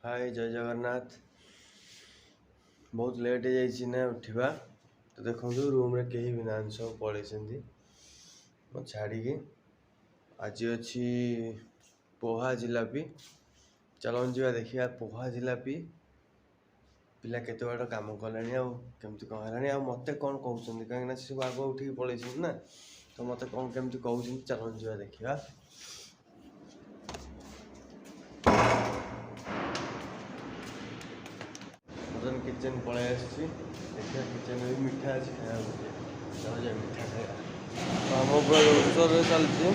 हाय जय जगन्नाथ। बहुत लेट हो जाइए ना उठा तो देखो रूम रे कहीं भी ना सब पलैं मो छाड़ी आज अच्छी पोहा जिलापी। चलन जा देखा पोहा जिलापी पिला केते बड़ काम कले आमती कौन है मत कौन कहते कहीं सब आग उठिक पलैं ना तो मत कौन केमती कहते चलन जा देखा। बर्तन किचन पलि देखिए किचन भी मिठा अच्छी खाया मिठा खाया आम पूरा रोस्टर चलती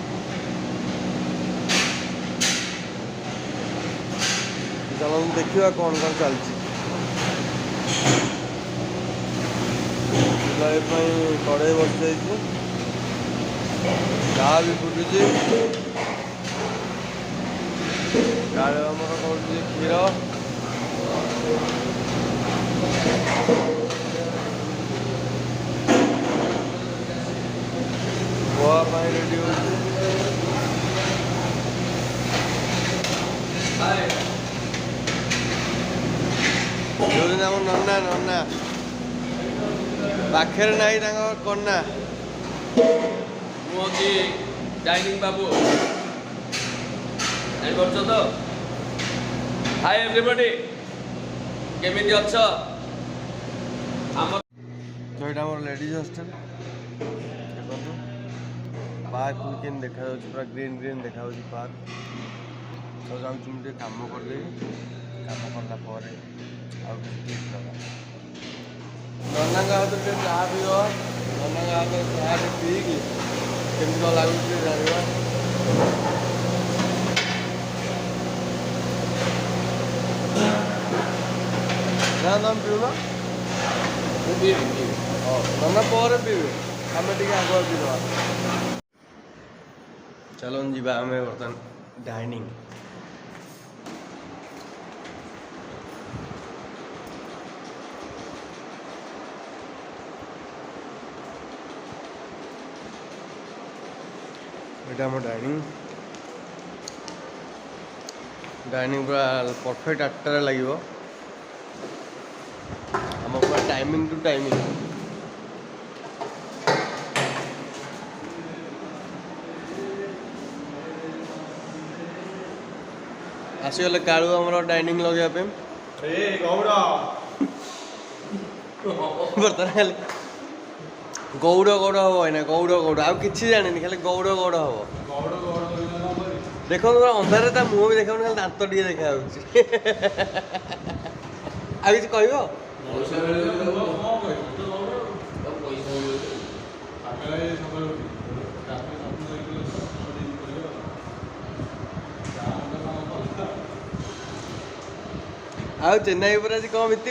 चलो देखा कौन कौन चलती कड़े बस जा चाह भी फुटुची आमर कौन क्षीर पोहा रेडी हो नन्ना नन्ना पाखे ना कन्या मुझे डाइनिंग बाबू तो हाय एवरीबॉडी केमिति अच्छ तो ये आम लेडीज हॉस्टल देखो पार्क केन देखा पूरा ग्रीन ग्रीन देखा पार्क तो जाऊँ कम करदेवी कम कला नन्ना हाथ चाह पीब नन्ना हाथ चाह पी केमी लगुच जाना ना तुम पीब नन्ना पर पीबे आम टे आग पीदे चलो जीवा आम बर्तमान डाइनिंग এটা আমার ডাইনিং पूरा परफेक्ट 8टार लगे आम पूरा टाइमिंग टू टाइमिंग आसीगले कालू आम डाइनिंग लगे बर्तमान खाली गौड़ गौड़ हम ना गौड़ गौड़ आ कि जानी खाली गौड़ गौड़ हम देख अंधारे ता मुह भी देखा खाली दांत टे देखा आ कि कह आ चेन्नई पर आज कौन बीत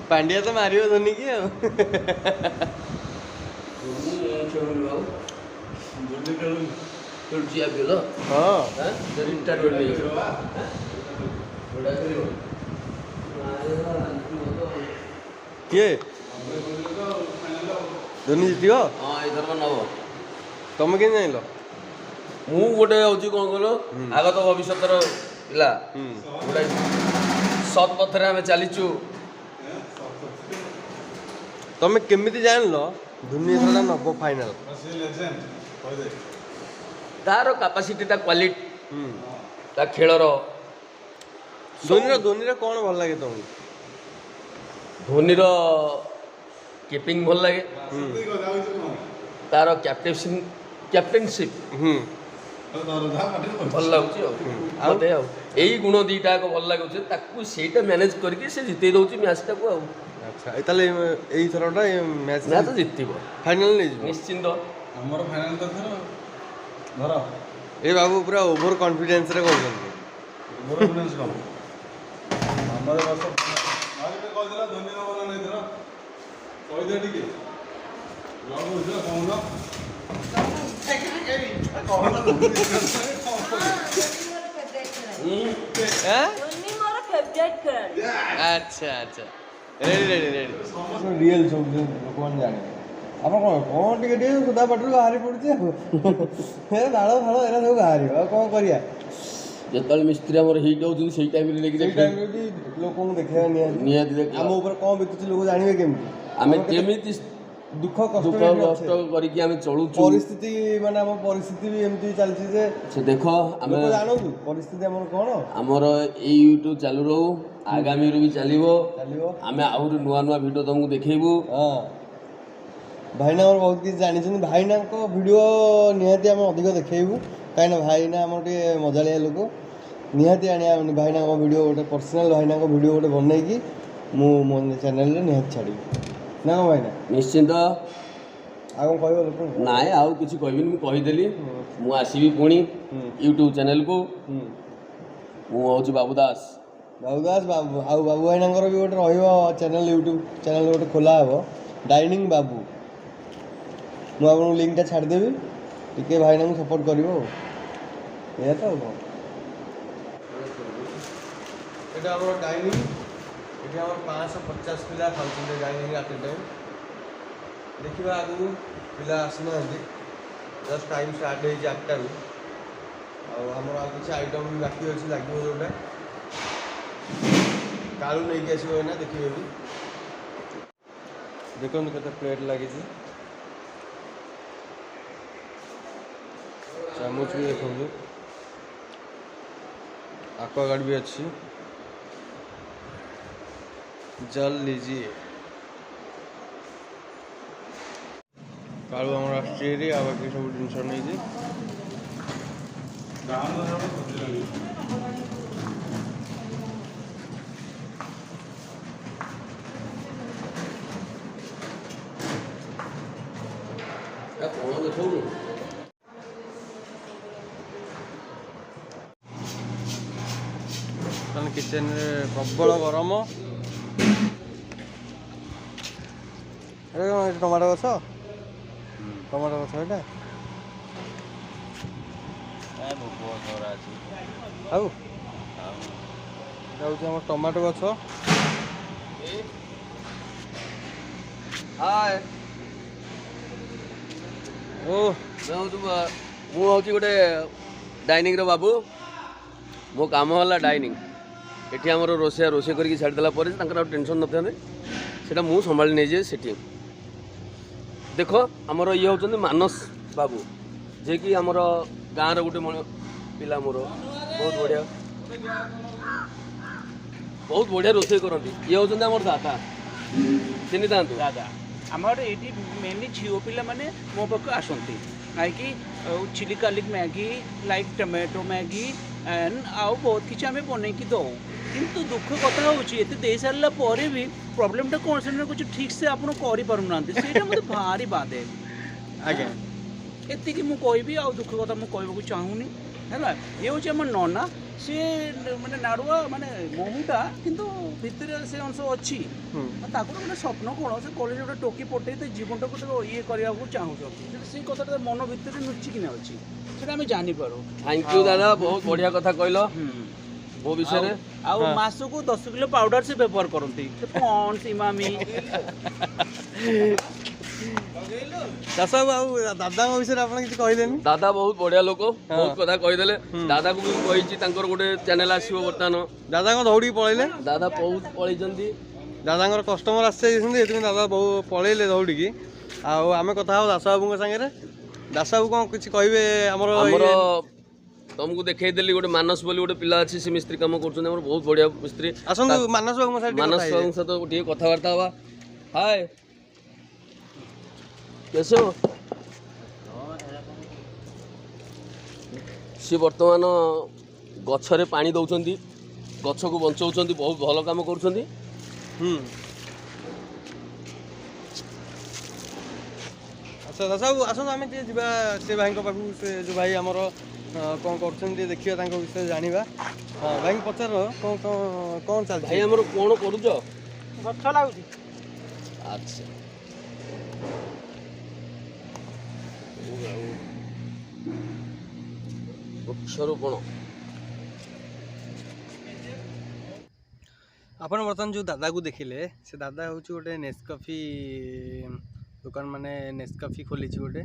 पांड्या तो मार धोनी की किए धोनी जीत नब तुम के जान मु गोटे हूँ कौन कह आगत भविष्य पिला गोटे सत पथरे आम चलीचु तुम केमी जान लो धोनी नब फाइनाल तार कैपेसिटी क्वालिटी ता खेलर धोनी कौन भल लगे तुमको धोनी कीपिंग भल लगे तार कैप्टेनशिप भल लगुच यही गुण दीटा भल लगुच से मैनेज करके से जिते दौर मैचटा को अच्छा यही थरटा मैच मैच जित फाइनल नहीं निश्चिंत हमर फाइनल तो धर ए बाबू पूरा ओवर कॉन्फिडेंस रे कहउछन ओवर कॉन्फिडेंस कम हमर बस आज में कह दिला धोनी न बोला नहीं धर कह दे ठीक बाबू इधर कौन ना अच्छा अच्छा रेडी रेडी रेडी रियल सब लोग जाने ଆପଣ କ'ଣ ଟିକେ ଟିକେ ସୁଧା ପାଟିରୁ ବାହାରି ପଡ଼ୁଛି ଆଉ ଏ ନାଳ ଫାଳ ଏରା ସବୁ ବାହାରିବ ଆଉ କ'ଣ କରିବା। ଯେତେବେଳେ ମିସ୍ତ୍ରୀ ଆମର ହିଟ୍ ହେଉଛନ୍ତି ସେଇ ଟାଇମ୍ରେ ନେଇକି ସେଇ ଟାଇମ୍ରେ ବି ଲୋକଙ୍କୁ ଦେଖେଇବା ନିହାତି ଆମ ଉପରେ କ'ଣ ବିତୁଛି ଲୋକ ଜାଣିବେ କେମିତି। ଆମେ କେମିତି ଦୁଃଖ କଷ୍ଟ କରିକି ଆମେ ଚଳୁଛୁ। ପରିସ୍ଥିତି ମାନେ ଆମ ପରିସ୍ଥିତି ବି ଏମିତି ଚାଲିଛି ଯେ ସେ ଦେଖ ଆମେ ଜାଣନ୍ତୁ ପରିସ୍ଥିତି ଆମର କ'ଣ। ଆମର ଏଇ ୟୁଟ୍ୟୁବ୍ ଚାଲୁ ରହୁ, ଆଗାମୀରୁ ବି ଚାଲିବ। ଆମେ ଆହୁରି ନୂଆ ନୂଆ ଭିଡ଼ିଓ ତୁମକୁ ଦେଖେଇବୁ। ହଁ ଭାଇନା ଆମର ବହୁତ କିଛି ଜାଣିଛନ୍ତି। ଭାଇନାଙ୍କ ଭିଡ଼ିଓ ନିହାତି ଆମେ ଅଧିକ ଦେଖେଇବୁ କାହିଁକିନା ଭାଇନା ଆମର ଟିକେ ମଜାଳିଆ ଲୋକ। ନିହାତି ଆଣିବା ଭାଇନାଙ୍କ ଭିଡ଼ିଓ ଗୋଟେ ପର୍ସନାଲ୍ ଭାଇନାଙ୍କ ଭିଡ଼ିଓ ଗୋଟେ ବନେଇକି ମୁଁ ମୋ ଚ୍ୟାନେଲ୍ରେ ନିହାତି ଛାଡ଼ିବି ନା କ'ଣ ଭାଇନା? ନିଶ୍ଚିନ୍ତ। ଆଉ କ'ଣ କହିବ ଲୋକଙ୍କୁ? ନାଇଁ ଆଉ କିଛି କହିବିନି, ମୁଁ କହିଦେଲି। ମୁଁ ଆସିବି ପୁଣି ୟୁଟ୍ୟୁବ୍ ଚ୍ୟାନେଲ୍କୁ। ମୁଁ ହେଉଛି ବାବୁ ଦାସ। ବାବୁ ଦାସ ଆଉ ବାବୁ ଭାଇନାଙ୍କର ବି ଗୋଟେ ରହିବ ଚ୍ୟାନେଲ୍, ୟୁଟ୍ୟୁବ୍ ଚ୍ୟାନେଲ୍ ଗୋଟେ ଖୋଲା ହେବ ଡାଇନିଂ ବାବୁ। ମୁଁ ଆପଣଙ୍କୁ ଲିଙ୍କ୍ଟା ଛାଡ଼ିଦେବି, ଟିକେ ଭାଇନାଙ୍କୁ ସପୋର୍ଟ କରିବ ଆଉ। ଏଇଆ ତ ଆଉ କ'ଣ। ଏଇଟା ଆମର ଡାଇନିଂ, ଏଠି ଆମର 550 ପିଲା ଖାଉଛନ୍ତି ଡାଇନିଂ ଆଟ୍ ଏ ଟାଇମ୍। ଦେଖିବା ଆଗକୁ ପିଲା ଆସିନାହାନ୍ତି, ଜଷ୍ଟ ଟାଇମ୍ ଷ୍ଟାର୍ଟ ହେଇଛି 8ଟାରୁ। ଆଉ ଆମର ଆଉ କିଛି ଆଇଟମ୍ ବି ବାକି ଅଛି, ଲାଗିବ ଯେଉଁଟା କାଳୁ ନେଇକି ଆସିବ ଏଇନା ଦେଖିବେ ବି। ଦେଖନ୍ତୁ କେତେ ପ୍ଲେଟ୍ ଲାଗିଛି, ଚାମଚ ବି ଦେଖନ୍ତୁ, ଆକ୍ୱାଗାର୍ଡ଼ ବି ଅଛି। ଜଲ୍ ଲିଜିଏ। କାଳୁ ଆମର ଆସୁଛି ଏଠି, ଆଉ ବାକି ସବୁ ଜିନିଷ ନେଇଛି। କ'ଣ ଦେଖାଉନୁ? କିଚେନ୍ରେ ପ୍ରବଳ ଗରମ। ଏଇଟା କ'ଣ, ଏଇଟା ଟମାଟୋ ଗଛ? ଟମାଟୋ ଗଛ ଏଇଟା? ଆଉ ଏଇଟା ହେଉଛି ଆମର ଟମାଟୋ ଗଛ। ହାଏ, ଓ ମୁଁ ହେଉଛି ଗୋଟେ ଡାଇନିଂର ବାବୁ। ମୋ କାମ ହେଲା ଡାଇନିଂ। ଏଠି ଆମର ରୋଷେଇ କରିକି ଛାଡ଼ିଦେଲା ପରେ ତାଙ୍କର ଆଉ ଟେନସନ୍ ନଥାନ୍ତେ, ସେଇଟା ମୁଁ ସମ୍ଭାଳି ନେଇଯାଏ ସେଠି। ଦେଖ ଆମର ଇଏ ହେଉଛନ୍ତି ମାନସ ବାବୁ, ଯିଏକି ଆମର ଗାଁର ଗୋଟେ ପିଲା, ମୋର ବହୁତ ବଢ଼ିଆ ରୋଷେଇ କରନ୍ତି। ଇଏ ହେଉଛନ୍ତି ଆମର ଦାଦା, ଚିହ୍ନିଥାନ୍ତୁ ଦାଦା। ଆମର ଏଇଠି ମେନଲି ଝିଅ ପିଲାମାନେ ମୋ ପାଖକୁ ଆସନ୍ତି କାହିଁକି chilli garlic Maggi, like tomato Maggi and ଆଉ ବହୁତ କିଛି ଆମେ ବନେଇକି ଦେଉ। କିନ୍ତୁ ଦୁଃଖ କଥା ହେଉଛି ଏତେ ଦେଇସାରିଲା ପରେ ବି ପ୍ରୋବ୍ଲେମଟା କ'ଣ, ସେମାନେ କିଛି ଠିକ୍ସେ ଆପଣ କରିପାରୁନାହାନ୍ତି, ସେଇଟା ମୋତେ ଭାରି ବାଧେ। ଆଜ୍ଞା, ଏତିକି ମୁଁ କହିବି, ଆଉ ଦୁଃଖ କଥା ମୁଁ କହିବାକୁ ଚାହୁଁନି ହେଲା। ଇଏ ହେଉଛି ଆମ ନନା, ସିଏ ମାନେ ନାଡ଼ୁଆ, ମାନେ ମହୁଟା, କିନ୍ତୁ ଭିତରେ ସେ ଅଂଶ ଅଛି। ତାକୁ ଗୋଟେ ସ୍ୱପ୍ନ କ'ଣ, ସେ କଲେଜରେ ଗୋଟେ ଟୋକି ପଠେଇ ତା ଜୀବନଟାକୁ ଇଏ କରିବାକୁ ଚାହୁଁଛନ୍ତି, ସେଇ କଥାଟା ମନ ଭିତରେ ଲୁଚିକିନା ଅଛି, ସେଇଟା ଆମେ ଜାଣିପାରୁ। ଥ୍ୟାଙ୍କ ୟୁ ଦାଦା, ବହୁତ ବଢ଼ିଆ କଥା କହିଲ ମୋ ବିଷୟରେ। ଆଉ ମାସକୁ 10 କିଲୋ ପାଉଡର ସେ ବ୍ୟବହାର କରନ୍ତି। ପଣ୍ଡସ୍, ଇମାମି। ଚାଷ ବାବୁ, ଆଉ ଦାଦାଙ୍କ ବିଷୟରେ ଆପଣ କିଛି କହିଲେନି? ଦାଦା ବହୁତ ବଢ଼ିଆ ଲୋକ, ବହୁତ କଥା କହିଦେଲେ। ଦାଦାକୁ ବି ମୁଁ କହିଛି ତାଙ୍କର ଗୋଟେ ଚ୍ୟାନେଲ୍ ଆସିବ ବର୍ତ୍ତମାନ। ଦାଦାଙ୍କ ଦୌଡ଼ିକି ପଳେଇଲେ, ଦାଦା ବହୁତ ପଳେଇଛନ୍ତି, ଦାଦାଙ୍କର କଷ୍ଟମର ଆସିଯାଇଛନ୍ତି, ସେଥିପାଇଁ ଦାଦା ବହୁ ପଳେଇଲେ ଦୌଡ଼ିକି। ଆଉ ଆମେ କଥା ହବ ଦାସ ବାବୁଙ୍କ ସାଙ୍ଗରେ। ଦାସ ବାବୁ କ'ଣ କିଛି କହିବେ? ଆମର ତମକୁ ଦେଖେଇଦେଲି ଗୋଟେ ମାନସ ବୋଲି ଗୋଟେ ପିଲା ଅଛି, ସେ ମିସ୍ତ୍ରୀ କାମ କରୁଛନ୍ତି, ଆମର ବହୁତ ବଢ଼ିଆ ମିସ୍ତ୍ରୀ। ଆସନ୍ତୁ ମାନସ ବାବୁଙ୍କ ସହିତ ଟିକେ କଥାବାର୍ତ୍ତା ହବା। ହାଏ କେଶବ, ସିଏ ବର୍ତ୍ତମାନ ଗଛରେ ପାଣି ଦେଉଛନ୍ତି, ଗଛକୁ ବଞ୍ଚଉଛନ୍ତି, ବହୁତ ଭଲ କାମ କରୁଛନ୍ତି। ଆଚ୍ଛା ଦାସ ବାବୁ ଆସନ୍ତୁ, ଆମେ ଟିକେ ଯିବା ସେ ଭାଇଙ୍କ ପାଖକୁ। ସେ ଯେଉଁ ଭାଇ ଆମର କ'ଣ କରୁଛନ୍ତି ଟିକେ ଦେଖିବା, ତାଙ୍କ ବିଷୟରେ ଜାଣିବା। ହଁ ଭାଇଙ୍କୁ ପଚାର, କ'ଣ ଚାଲିଛି? ଭାଇ ଆମର କ'ଣ କରୁଛ? ଗଛ ଲାଗୁଛି। ଆଚ୍ଛା, ବୃକ୍ଷରୋପଣ। ଆପଣ ବର୍ତ୍ତମାନ ଯେଉଁ ଦାଦାକୁ ଦେଖିଲେ, ସେ ଦାଦା ହେଉଛି ଗୋଟେ ନେସ୍କଫି दुकान माने नेस्काफी खोली गोटे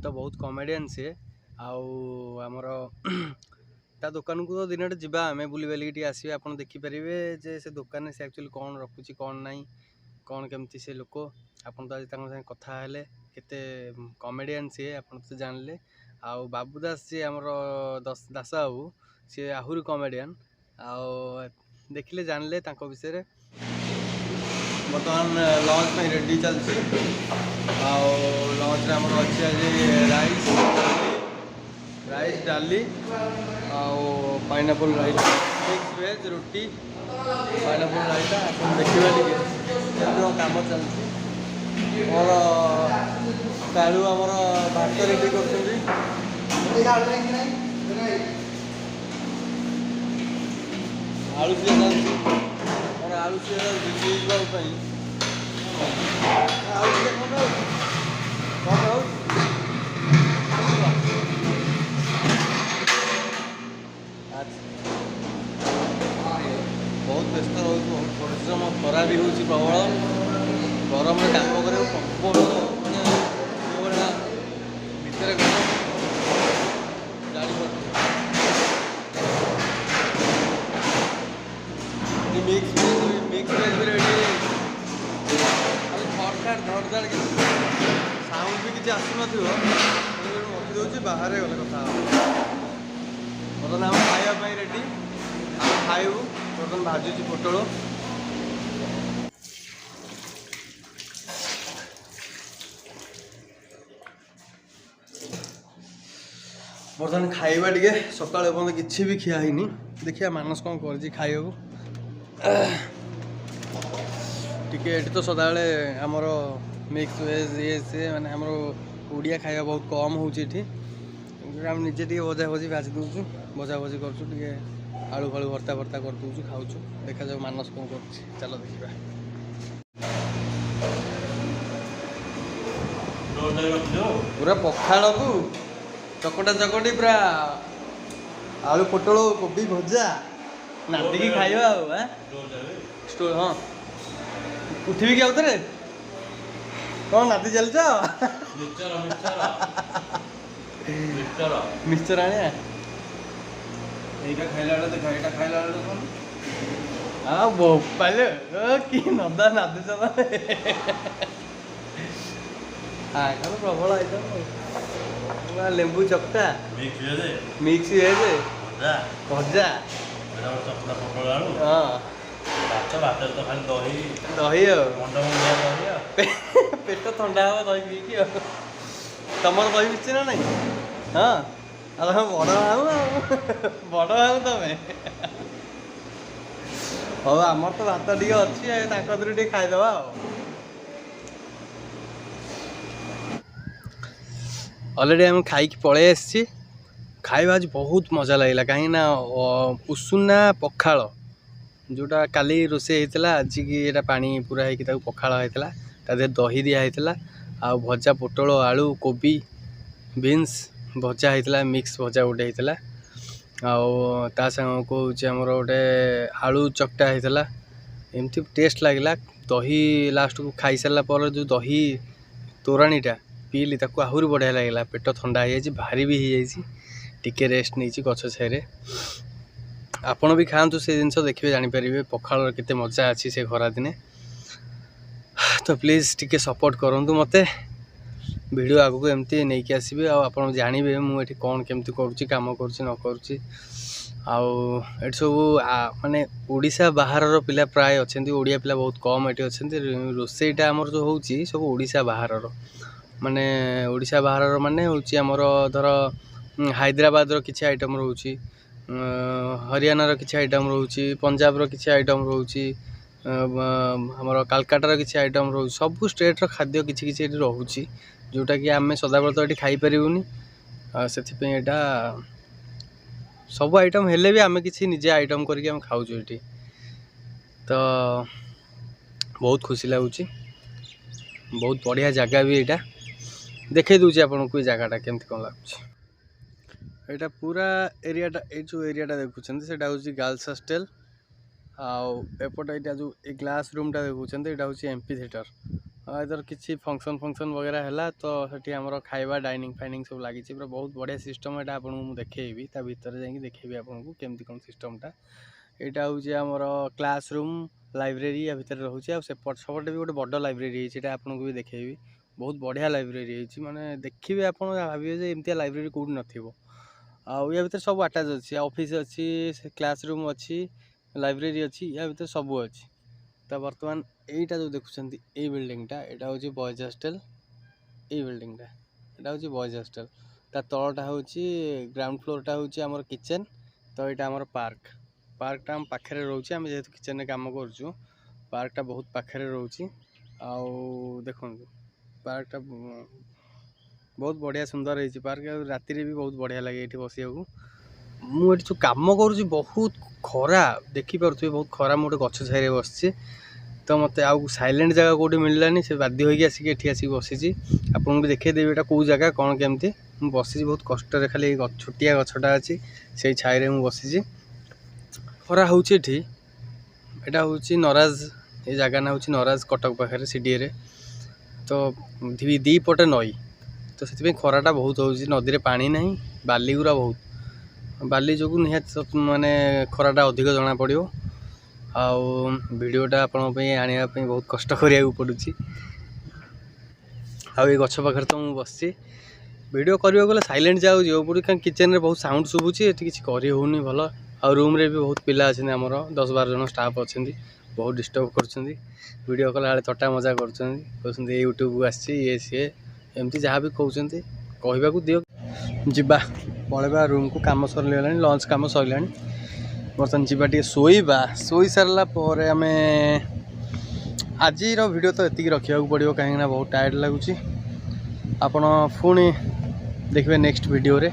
तो बहुत कमेडियन सी आमर ता दुकान को तो दिन जा आम बुली बालिक आसवे आप देखिपारे जे से दुकान से एक्चुअली कौन रखुची कौन नाई कौन केमती से लोक आपन तो आज संगे कथा हेले केते कमेडियन सी आप तो जानले आउ बाबूदास जी आमर दास बाबू सी आहुरी कमेडियन आउ देखिले जानले तांको विषय रे बर्तमान लंच में रेडी चलती लंच आमर अच्छे आज राइस डाली पाइनापल राइस मिक्स वेज रोटी पाइनापल राइस आप देखिए टे कम चलती मोर कालू आमर भात रेडी कर आलू सिया चलती मोर आलू सिया दिल्ली जावाई आलू सिया कौन बहुत व्यस्त रोज बहुत परिश्रम खरा भी होची प्रबल गरम में काम करे प्रबल माने भितर गरम जानी पड़ती मिक्स वेज भी रेडी खड़खाड़ धड़धाड़ कि साउंड भी किसी आसुन रखी दूसरी बाहर गले कथा बर्तमान आम खावाई रेडी आम खाइबू बर्तमान भाजुची पोटल बर्तमान खाइबा टे सकाल पर्यटन किसी भी खिया है देखिए मानस कौन कर खाइबू टे तो सदाबले आमर मिक्स वेज ये सी मैंने आमर ओडिया खाଇବା बहुत कम होती आम निजे टे भजा भजी भाजी दूचु भजा भजी कर आलू फालू भर्ता भर्ता कर दूचु खाऊ देखा जाऊ मानस कौन कर चलो देखा पूरा पखाड़ को चकटा चकटी पूरा आलू पोटल कोबी भजा नादिकी खाइबा स्टोर हाँ उठिबी कि आउथरे कौन नादी चलछ मिक्सचर आने এইটা খাইলা বেলা দেখা এটা খাইলা বেলা কোন बोपाले कि नदा नादी चला कौन प्रबल आइटम लेंबू चकटा मिक्स वेज भजा हाँ दही पेट थंडा हम दही पीकी तुम दही मिशी ना नहीं हाँ बड़ हाउ तुम हाँ आमर तो भात टे अच्छी टे खाईदे अलरेडी आम खाई पलि आसी खाଇବା आज बहुत मजा लगे कहीं उषुना पखाल जोटा काली रोसे होता आज की ये पानी पूरा है पखाल होता तादे दही दिया आ भजा पोटल आलू कोबी बीन्स भजा होता मिक्स भजा गोटे होता आ सांग को आमर गोटे आलू चकटा होता एमती टेस्ट लगला दही लास्ट को खाई सारा पर जो दही तोराणीटा पीली ताको आहरी बढ़िया लगला पेट ठंडा हो जाए भारी भी हो जाए टिके रेस्ट नहीं गछ छाई आपण भी खातु से जिन देखिए जानीपर पखाल केते मजा अच्छी से खरा दिने तो प्लीज टिके सपोर्ट करूँ मत वीडियो आगू एमती नहीं कि आसबे आप जानवे मुझे कौन केमती करुँची कम करुँची न करुँची आठ सब माने ओडिशा बाहर पिला प्राय अच्छा ओडिया पिला बहुत कम ये अच्छा रोसईटा आमर जो हो सब ओडिशा बाहर माने ओडिशा बाहर माने हूँ आमर धर हैदराबाद किसी आइटम रोचे हरियाणा किसी आइटम रोचे पंजाब किसी आइटम रोचे आमर कालकाटार किसी आइटम रो सब स्टेट खाद्य किसी किसी रोचे जोटा कि आम सदाबले तो ये खाईपारूनी से सब आइटम हेले भी आम किसी निजे आइटम करके खाऊ ये तो बहुत खुशी लगुच बहुत बढ़िया जगह भी यहाँ देखे दूसरी आपन को जगहटा केमती कौन लगुच यहाँ पूरा एरियाटा ये जो एरियाटा देखुं से गर्ल्स हॉस्टल आउट यहाँ जो ग्लास रूमटा देखुं यहाँ हूँ एम्पी थिएटर इधर किसी फंक्शन फंक्शन वगैरह है तो सेठी हमर खाइबा डाइनिंग फाइनिंग सब लगी पूरा बहुत बढ़िया सिस्टम एटा आपको देखेबी ता भीतर जाई देखेबी आपको केमती कौन सिस्टमटा यहाँ हूँ आमर क्लासरूम लाइब्रेरी या भितर रोचे सेपटे भी गोटे बड़ लाइब्रेरी है आपको भी देखेबी बहुत बढ़िया लाइब्रेरी है माने देखिए आप भाविए एमती लाइब्रेरी कौटी नथिबो आउ या भीतर सब अटैच अच्छी ऑफिस अच्छी क्लासरूम अच्छी लाइब्रेरी अच्छी या भीतर सब अच्छी तो बर्तमान यहीटा जो देखुं ये बिल्डिंगटा यहाँ हूँ बॉयज हॉस्टल ये बिल्डिंगटा यहाँ हूँ बॉयज हॉस्टल ता तलटा हूँ ग्राउंड फ्लोरटा हूँ आमर किचेन तो यहाँ आमर पार्कटा आम पाखे रोचे आम जेहेतु किचेन में कम करूँ पार्कटा बहुत पाखे रोचे आउ देखो पार्कटा बहुत बढ़िया सुंदर है पार्क राति भी बहुत बढ़िया लगे ये बसिया मुझे जो कम करुँच बहुत खरा देखिपे बहुत खरा मुझे गछ छाई बस तो मत आउ साइलेंट जगह कौटी मिललानी से बाध्य होगी आसिक एठी आसिक बसी आपको भी देखदेवी एटा कौ जगह कौन केमती बसी बहुत कष्ट खाली छोटिया गछटा अच्छी से छाई मुझे बसी खरा हूँ एटा हूँ नराज ये जगह ना हूँ नराज कटक पाखे सीडीए तो दी पटे नई तो से खराटा बहुत हो नदी में पानी ना बाली गुरा बहुत बाली जो निहत माने खराटा अधिक जना पड़ो आउ वीडियोटा आपंपाई आने बहुत कष्ट करा पड़ुची आउ ये गछ पाखे तो मुझे बस वीडियो करने गले साइलेंट जाऊँ जो पड़ी कहीं किचेन में बहुत साउंड शुभुची ये किसी करनी भल आउ रूम रे भी बहुत पिला अच्छे आमर 10-12 जन स्टाफ अच्छा बहुत डिस्टर्ब करीडियो कला थट्टा मजा कर यूट्यूब आसी ये सी एमती जहाँ भी कहते कहवाक दियो जीवा पलैबा रूम को कम सरला लंच कम सरला बर्तमान जीवा टे शोई सारा आम आज वीडियो तो ये रखा पड़ो कहीं बहुत टायर्ड लगुच आपण पुणी देखिए नेक्स्ट वीडियो रे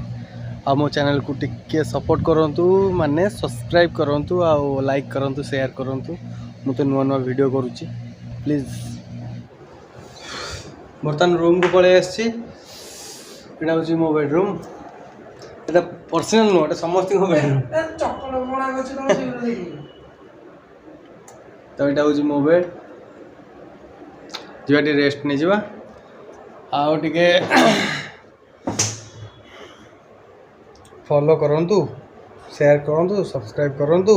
आ मो चैनल को टिके सपोर्ट करंतु माने सब्सक्राइब करंतु आ लाइक करंतु शेयर करंतु मु तो नुआ नुआ वीडियो करुच्ची प्लीज बर्तमान रूम को पलि आसी एटा हूँ मो बेडरूम एटा पर्सनल नुह समस्त बेडरूम तो यहाँ हूँ मो बेड जी रेस्ट नहीं जावा आउ टिके फॉलो करंतु शेयर करंतु सब्सक्राइब करंतु।